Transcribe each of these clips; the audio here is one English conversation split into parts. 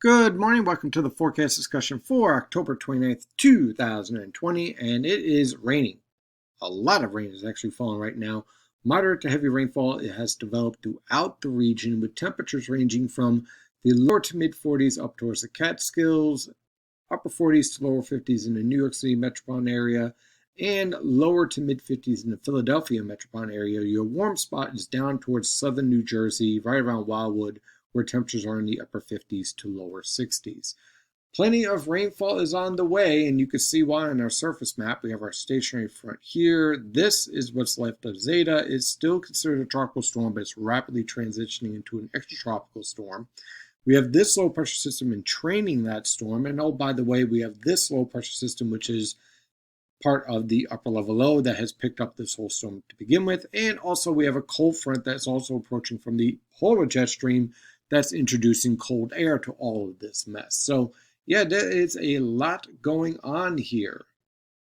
Good morning. Welcome to the forecast discussion for October 29th, 2020, and it is raining. A lot of rain is actually falling right now. Moderate to heavy rainfall it has developed throughout the region, with temperatures ranging from the lower to mid 40s up towards the Catskills, upper 40s to lower 50s in the New York City metropolitan area, and lower to mid 50s in the Philadelphia metropolitan area. Your warm spot is down towards southern New Jersey, right around Wildwood, where temperatures are in the upper 50s to lower 60s. Plenty of rainfall is on the way, and you can see why on our surface map. We have our stationary front here. This is what's left of Zeta. It's still considered a tropical storm, but it's rapidly transitioning into an extratropical storm. We have this low pressure system entraining that storm, and oh, by the way, we have this low pressure system, which is part of the upper level low that has picked up this whole storm to begin with. And also we have a cold front that's also approaching from the polar jet stream that's introducing cold air to all of this mess. So yeah, there is a lot going on here,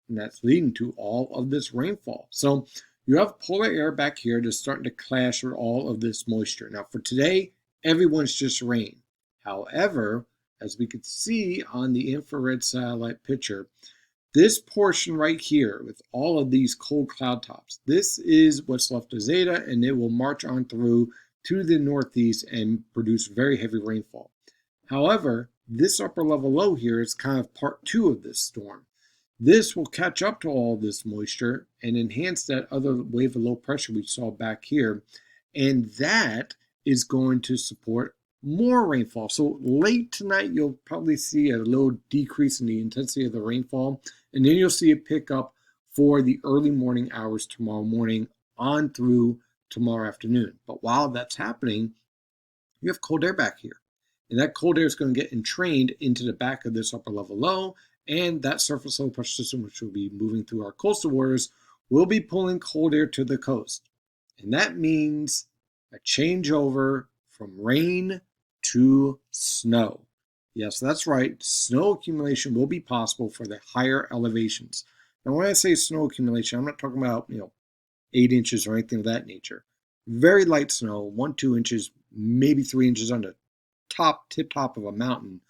and that's leading to all of this rainfall. So you have polar air back here that's starting to clash with all of this moisture. Now for today, everyone's just rain. However, as we could see on the infrared satellite picture, this portion right here with all of these cold cloud tops, this is what's left of Zeta, and it will march on through to the northeast and produce very heavy rainfall. However, this upper level low here is kind of part two of this storm. This will catch up to all this moisture and enhance that other wave of low pressure we saw back here, and that is going to support more rainfall. So late tonight, you'll probably see a little decrease in the intensity of the rainfall, and then you'll see it pick up for the early morning hours tomorrow morning on through tomorrow afternoon. But while that's happening, you have cold air back here. And that cold air is going to get entrained into the back of this upper level low, and that surface low pressure system, which will be moving through our coastal waters, will be pulling cold air to the coast. And that means a changeover from rain to snow. Yes, that's right. Snow accumulation will be possible for the higher elevations. Now, when I say snow accumulation, I'm not talking about, 8 inches or anything of that nature. Very light snow, 1-2 inches, maybe 3 inches on the tip top of a mountain,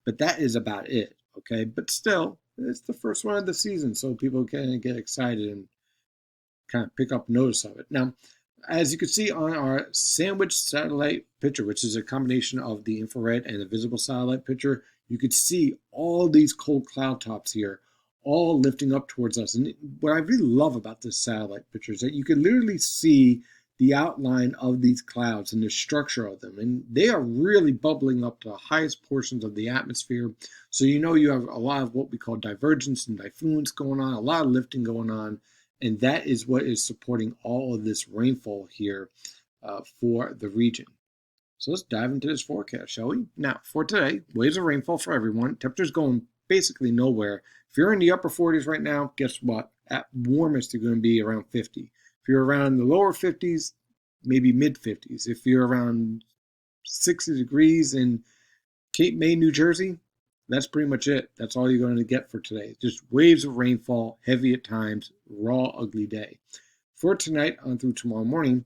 but that is about it. Okay, but still, it's the first one of the season, so people can get excited and kind of pick up notice of it. Now, as you can see on our sandwich satellite picture, which is a combination of the infrared and the visible satellite picture, you could see all these cold cloud tops here, all lifting up towards us. And what I really love about this satellite picture is that you can literally see the outline of these clouds and the structure of them. And they are really bubbling up to the highest portions of the atmosphere. So you have a lot of what we call divergence and diffluence going on, a lot of lifting going on. And that is what is supporting all of this rainfall here for the region. So let's dive into this forecast, shall we? Now, for today, waves of rainfall for everyone. Temperatures going basically nowhere. If you're in the upper 40s right now, guess what? At warmest, you're going to be around 50. If you're around the lower 50s, maybe mid 50s. If you're around 60 degrees in Cape May, New Jersey, that's pretty much it. That's all you're going to get for today. Just waves of rainfall, heavy at times, raw, ugly day. For tonight on through tomorrow morning,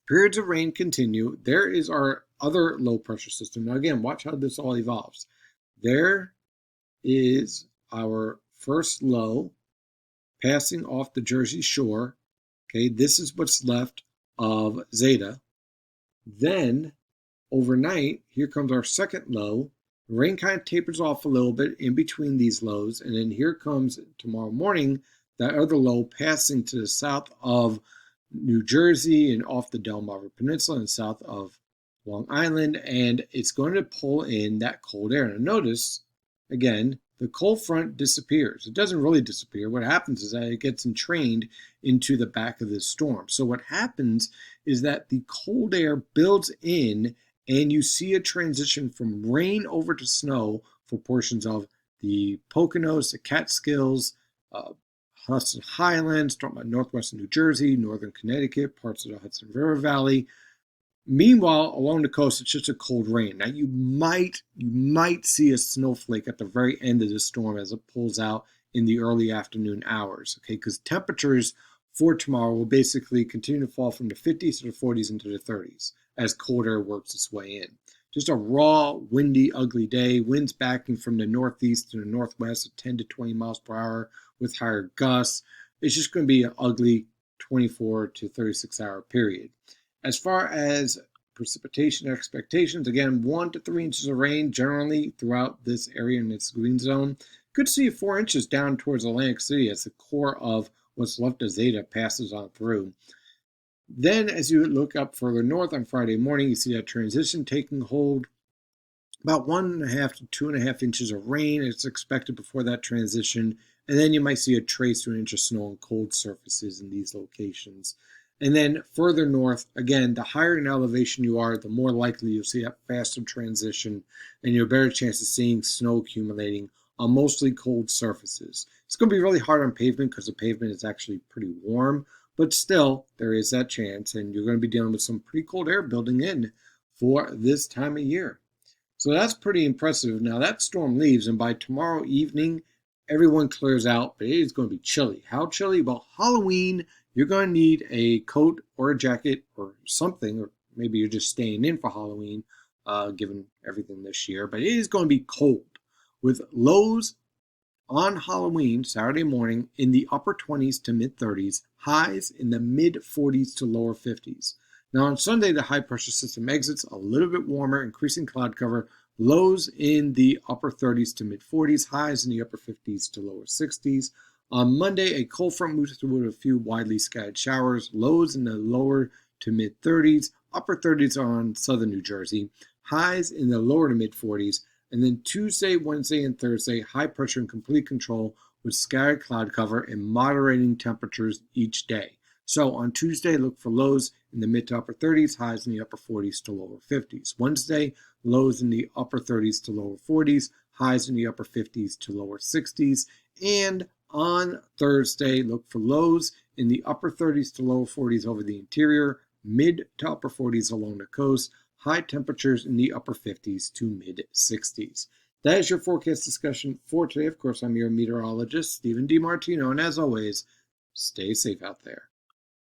periods of rain continue. There is our other low pressure system. Now again, watch how this all evolves. There is our first low passing off the Jersey shore. Okay, this is what's left of Zeta. Then overnight, here comes our second low. Rain kind of tapers off a little bit in between these lows, and then here comes tomorrow morning that other low passing to the south of New Jersey and off the Delmarva Peninsula and south of Long Island, and it's going to pull in that cold air. Now notice, again, the cold front disappears. It doesn't really disappear. What happens is that it gets entrained into the back of this storm. So what happens is that the cold air builds in, and you see a transition from rain over to snow for portions of the Poconos, the Catskills, Hudson Highlands, talking about northwestern New Jersey, northern Connecticut, parts of the Hudson River Valley. Meanwhile, along the coast, it's just a cold rain. Now, you might see a snowflake at the very end of the storm as it pulls out in the early afternoon hours, okay? Because temperatures for tomorrow will basically continue to fall from the 50s to the 40s into the 30s as cold air works its way in. Just a raw, windy, ugly day. Winds backing from the northeast to the northwest at 10 to 20 miles per hour with higher gusts. It's just going to be an ugly 24 to 36 hour period. As far as precipitation expectations, again, 1 to 3 inches of rain generally throughout this area in its green zone. Could see 4 inches down towards Atlantic City as the core of what's left of Zeta passes on through. Then, as you look up further north on Friday morning, you see that transition taking hold. About 1.5 to 2.5 inches of rain is expected before that transition, and then you might see a trace to an inch of snow on cold surfaces in these locations. And then further north, again, the higher in elevation you are, the more likely you'll see that faster transition, and you have a better chance of seeing snow accumulating on mostly cold surfaces. It's going to be really hard on pavement because the pavement is actually pretty warm, but still, there is that chance, and you're going to be dealing with some pretty cold air building in for this time of year. So that's pretty impressive. Now, that storm leaves, and by tomorrow evening, everyone clears out, but it is going to be chilly. How chilly? Well, Halloween, you're going to need a coat or a jacket or something, or maybe you're just staying in for Halloween, given everything this year, but it is going to be cold, with lows on Halloween, Saturday morning, in the upper 20s to mid 30s, highs in the mid 40s to lower 50s. Now on Sunday, the high pressure system exits a little bit warmer, increasing cloud cover, lows in the upper 30s to mid 40s, highs in the upper 50s to lower 60s. On Monday, a cold front moves through with a few widely scattered showers, lows in the lower to mid 30s, upper 30s on southern New Jersey, highs in the lower to mid 40s. And then Tuesday, Wednesday, and Thursday, high pressure and complete control with scattered cloud cover and moderating temperatures each day. So on Tuesday, look for lows in the mid to upper 30s, highs in the upper 40s to lower 50s. Wednesday, lows in the upper 30s to lower 40s, highs in the upper 50s to lower 60s. And on Thursday, look for lows in the upper 30s to lower 40s over the interior, mid to upper 40s along the coast, high temperatures in the upper 50s to mid 60s. That is your forecast discussion for today. Of course, I'm your meteorologist, Stephen DiMartino, and as always, stay safe out there.